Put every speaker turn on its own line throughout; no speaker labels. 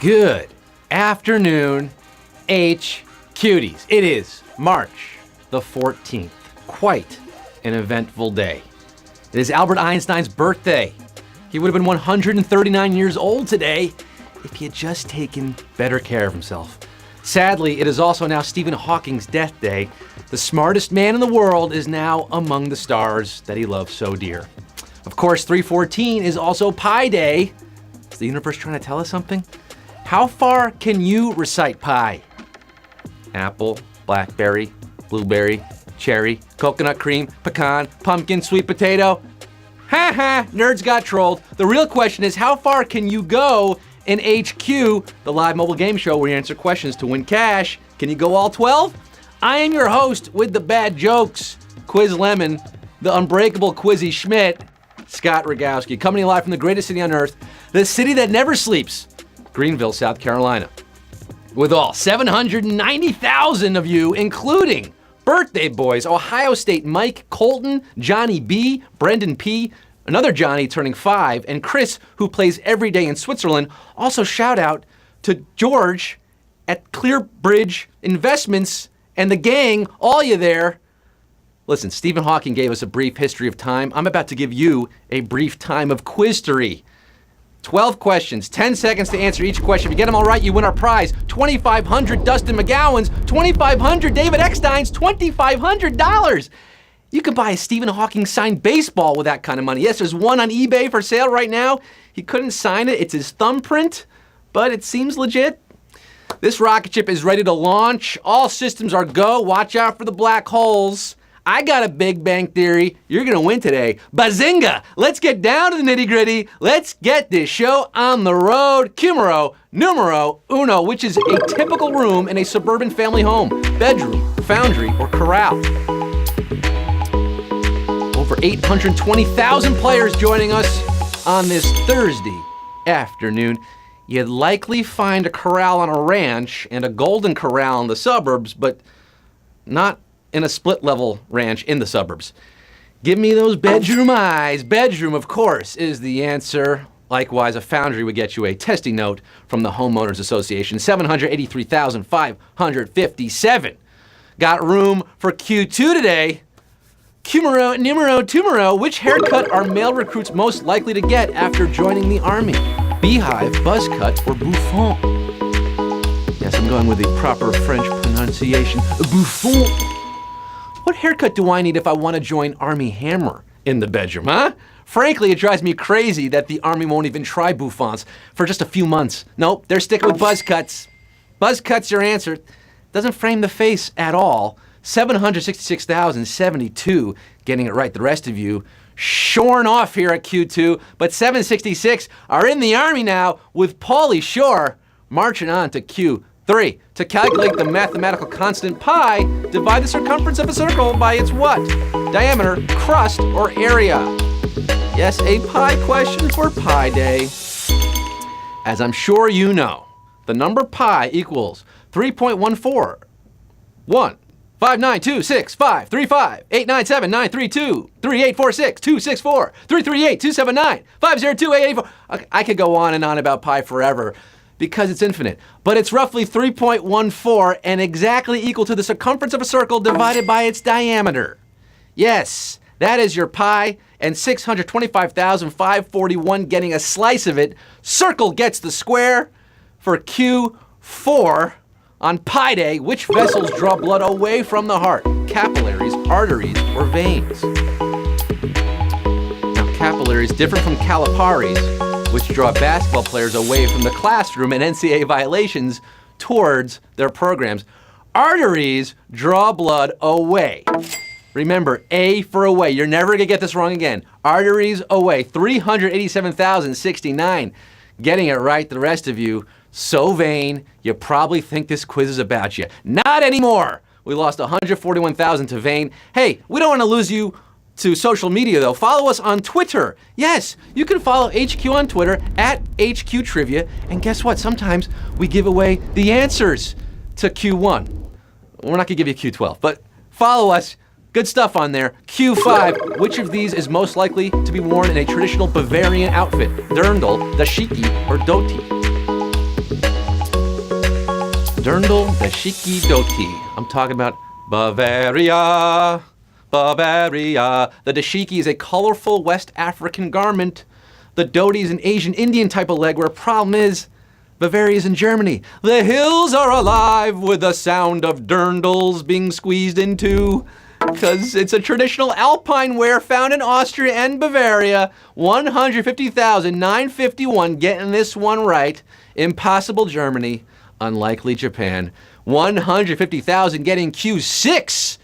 Good afternoon, H-Cuties. It is March the 14th. Quite an eventful day. It is Albert Einstein's birthday. He would have been 139 years old today if he had just taken better care of himself. Sadly, it is also now Stephen Hawking's death day. The smartest man in the world is now among the stars that he loves so dear. Of course, 3/14 is also Pi Day. Is the universe trying to tell us something? How far can you recite pi? Apple, blackberry, blueberry, cherry, coconut cream, pecan, pumpkin, sweet potato. Ha ha, nerds got trolled. The real question is, how far can you go in HQ, the live mobile game show where you answer questions to win cash? Can you go all 12? I am your host with the bad jokes, Quiz Lemon, the unbreakable Quizzy Schmidt, Scott Rogowski, coming live from the greatest city on earth, the city that never sleeps, Greenville, South Carolina. With all 790,000 of you, including birthday boys, Ohio State Mike, Colton, Johnny B, Brendan P, another Johnny turning 5, and Chris, who plays every day in Switzerland. Also shout out to George at Clearbridge Investments and the gang, all you there. Listen, Stephen Hawking gave us a brief history of time. I'm about to give you a brief time of quiztery. 12 questions, 10 seconds to answer each question. If you get them all right, you win our prize. 2,500 Dustin McGowan's, 2,500 David Eckstein's, $2,500. You can buy a Stephen Hawking signed baseball with that kind of money. Yes, there's one on eBay for sale right now. He couldn't sign it. It's his thumbprint, but it seems legit. This rocket ship is ready to launch. All systems are go. Watch out for the black holes. I got a Big Bang Theory. You're gonna win today. Bazinga! Let's get down to the nitty gritty. Let's get this show on the road. Cumero, numero uno, which is a typical room in a suburban family home. Bedroom, foundry, or corral. Over 820,000 players joining us on this Thursday afternoon. You'd likely find a corral on a ranch and a golden corral in the suburbs, but not in a split-level ranch in the suburbs. Give me those bedroom eyes. Bedroom, of course, is the answer. Likewise, a foundry would get you a testing note from the Homeowners Association. 783,557. Got room for Q2 today. Cumero, numero, tumero. Which haircut are male recruits most likely to get after joining the Army? Beehive, buzz cut, or bouffon? Yes, I'm going with the proper French pronunciation. Bouffon. What haircut do I need if I want to join Army Hammer in the bedroom, huh? Frankly, it drives me crazy that the Army won't even try bouffants for just a few months. Nope, they're sticking with buzz cuts. Buzz cuts your answer. Doesn't frame the face at all. 766,072 getting it right. The rest of you shorn off here at Q2, but 766 are in the Army now with Paulie Shore marching on to Q3. To calculate the mathematical constant pi, divide the circumference of a circle by its what? Diameter, crust, or area? Yes, a pi question for Pi Day. As I'm sure you know, the number pi equals 3.14, 1, 59265 535 897 932 3846 264 338 279 502 884. I could go on and on about pi forever, because it's infinite. But it's roughly 3.14 and exactly equal to the circumference of a circle divided by its diameter. Yes, that is your pi, and 625,541 getting a slice of it. Circle gets the square for Q4 on Pi Day. Which vessels draw blood away from the heart? Capillaries, arteries, or veins? Now, capillaries different from caliparies, which draw basketball players away from the classroom and NCAA violations towards their programs. Arteries draw blood away. Remember, A for away. You're never gonna get this wrong again. Arteries away. 387,069. Getting it right, the rest of you, so vain, you probably think this quiz is about you. Not anymore. We lost 141,000 to vain. Hey, we don't wanna lose you to social media though. Follow us on Twitter. Yes, you can follow HQ on Twitter at HQ Trivia. And guess what? Sometimes we give away the answers to Q1. We're not gonna give you Q12, but follow us. Good stuff on there. Q5, which of these is most likely to be worn in a traditional Bavarian outfit? Dirndl, dashiki, or dhoti? Dirndl Dashiki Doti. I'm talking about Bavaria. Bavaria. The dashiki is a colorful West African garment. The dhoti is an Asian Indian type of legwear. Problem is, Bavaria's in Germany. The hills are alive with the sound of dirndls being squeezed into. Because it's a traditional alpine wear found in Austria and Bavaria. 150,951 getting this one right. Impossible Germany. Unlikely Japan. 150,000 getting Q6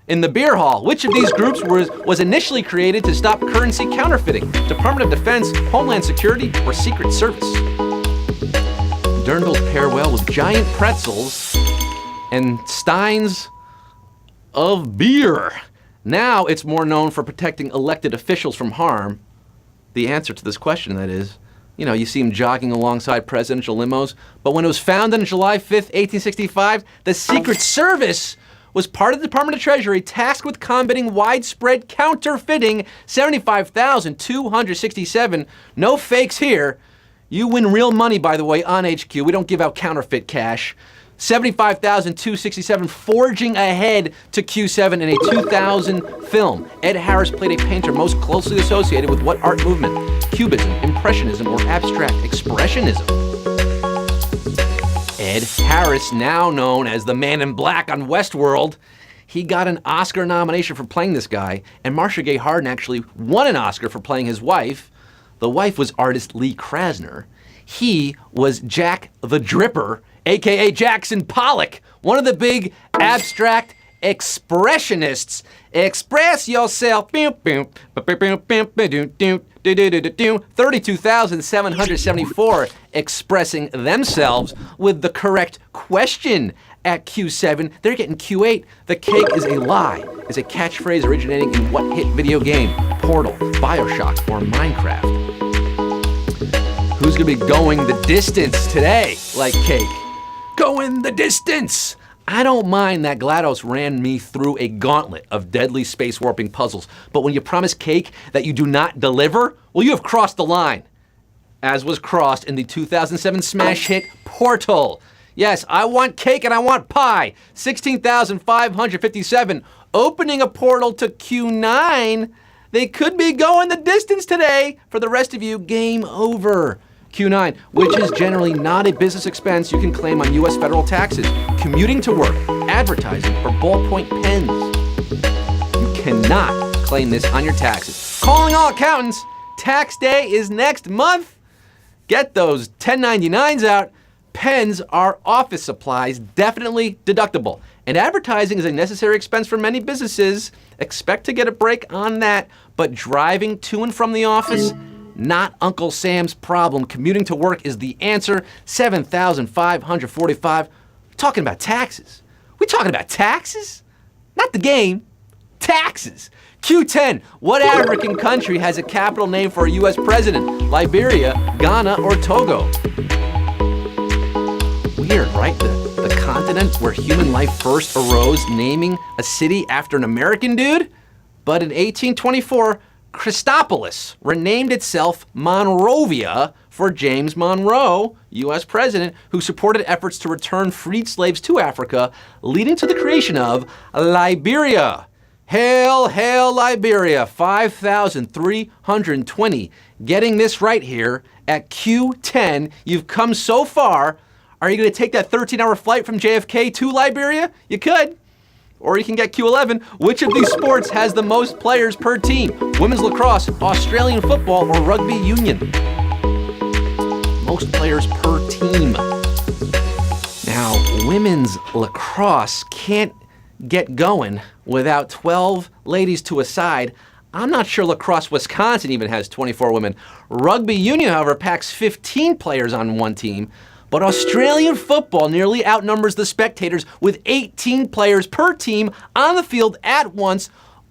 in the beer hall. Which of these groups was initially created to stop currency counterfeiting? Department of Defense, Homeland Security, or Secret Service? Dirndls pair well with giant pretzels and steins of beer. Now it's more known for protecting elected officials from harm. The answer to this question, that is, you see them jogging alongside presidential limos. But when it was founded on July 5th, 1865, the Secret Service was part of the Department of Treasury tasked with combating widespread counterfeiting. 75,267. No fakes here. You win real money, by the way, on HQ. We don't give out counterfeit cash. 75,267 forging ahead to Q7 in a 2000 film. Ed Harris played a painter most closely associated with what art movement? Cubism, Impressionism, or Abstract Expressionism? Ed Harris, now known as the Man in Black on Westworld. He got an Oscar nomination for playing this guy, and Marcia Gay Harden actually won an Oscar for playing his wife. The wife was artist Lee Krasner. He was Jack the Dripper, aka Jackson Pollock, one of the big abstract expressionists. Express yourself. 32,774 expressing themselves with the correct question at Q7. They're getting Q8. The cake is a lie is a catchphrase originating in what hit video game? Portal, BioShock, or Minecraft? Who's gonna be going the distance today like cake? Going the distance! I don't mind that GLaDOS ran me through a gauntlet of deadly space warping puzzles, but when you promise cake that you do not deliver, well, you have crossed the line, as was crossed in the 2007 smash hit Portal. Yes, I want cake and I want pie. 16,557 opening a portal to Q9. They could be going the distance today. For the rest of you, game over. Q9, which is generally not a business expense you can claim on U.S. federal taxes. Commuting to work, advertising, or ballpoint pens. You cannot claim this on your taxes. Calling all accountants, tax day is next month. Get those 1099s out. Pens are office supplies, definitely deductible. And advertising is a necessary expense for many businesses. Expect to get a break on that, but driving to and from the office, not Uncle Sam's problem. Commuting to work is the answer. 7,545. Talking about taxes. We talking about taxes? Not the game. Taxes. Q10. What African country has a capital name for a U.S. president? Liberia, Ghana, or Togo? Weird, right? The continent where human life first arose, naming a city after an American dude? But in 1824, Christopolis renamed itself Monrovia for James Monroe, U.S. president, who supported efforts to return freed slaves to Africa, leading to the creation of Liberia. Hail, hail, Liberia, 5,320. Getting this right here at Q10. You've come so far. Are you going to take that 13-hour flight from JFK to Liberia? You could. Or you can get Q11. Which of these sports has the most players per team? Women's lacrosse, Australian football, or rugby union? Most players per team. Now, women's lacrosse can't get going without 12 ladies to a side. I'm not sure Lacrosse Wisconsin even has 24 women. Rugby union, however, packs 15 players on one team. But Australian football nearly outnumbers the spectators with 18 players per team on the field at once.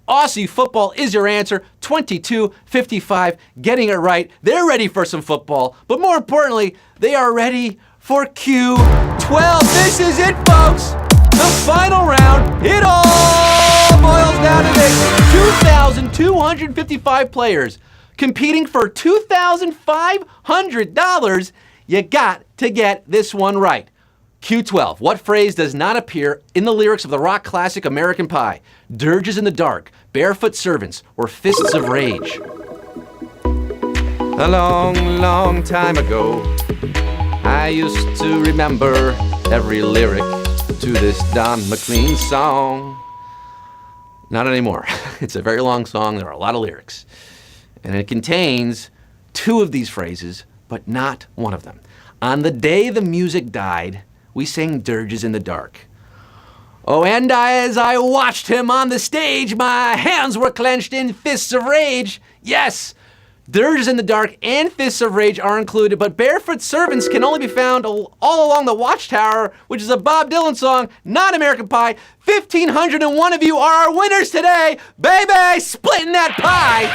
Aussie football is your answer. 22-55, getting it right. They're ready for some football, but more importantly, they are ready for Q12. This is it, folks. The final round. It all boils down to this. 2,255 players competing for $2,500. You got to get this one right. Q12. What phrase does not appear in the lyrics of the rock classic American Pie? Dirges in the dark, barefoot servants, or fists of rage? A long, long time ago, I used to remember every lyric to this Don McLean song. Not anymore. It's a very long song. There are a lot of lyrics. And it contains two of these phrases, but not one of them. On the day the music died, we sang dirges in the dark. Oh, and as I watched him on the stage, my hands were clenched in fists of rage. Yes, dirges in the dark and fists of rage are included, but barefoot servants can only be found all along the Watchtower, which is a Bob Dylan song, not American Pie. 1,501 of you are our winners today. Baby, splitting that pie.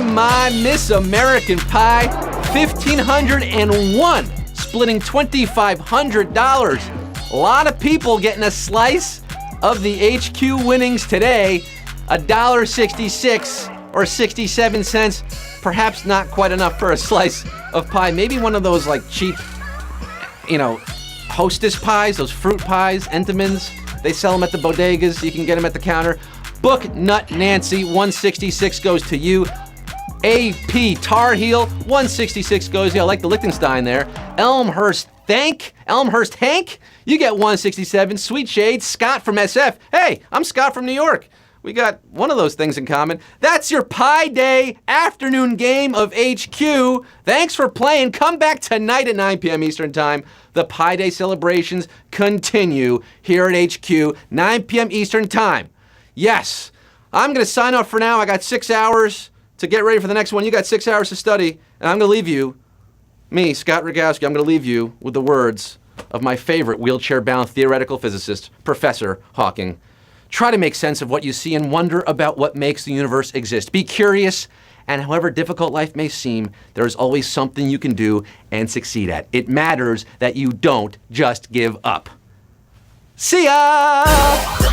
My, Miss American Pie, 1,501, splitting $2,500. A lot of people getting a slice of the HQ winnings today, $1.66 or 67 cents, perhaps not quite enough for a slice of pie. Maybe one of those like cheap, Hostess pies, those fruit pies, Entenmann's. They sell them at the bodegas. You can get them at the counter. Book Nut Nancy, 166 goes to you. AP Tar Heel, 166 goes to you. I like the Liechtenstein there. Elmhurst Hank, you get 167. Sweet Shade, Scott from SF. Hey, I'm Scott from New York. We got one of those things in common. That's your Pie Day afternoon game of HQ. Thanks for playing. Come back tonight at 9 p.m. Eastern Time. The Pie Day celebrations continue here at HQ, 9 p.m. Eastern Time. Yes, I'm going to sign off for now. I got 6 hours to get ready for the next one. You got 6 hours to study, and I'm going to leave you, me, Scott Rogowski, I'm going to leave you with the words of my favorite wheelchair-bound theoretical physicist, Professor Hawking. Try to make sense of what you see and wonder about what makes the universe exist. Be curious, and however difficult life may seem, there is always something you can do and succeed at. It matters that you don't just give up. See ya!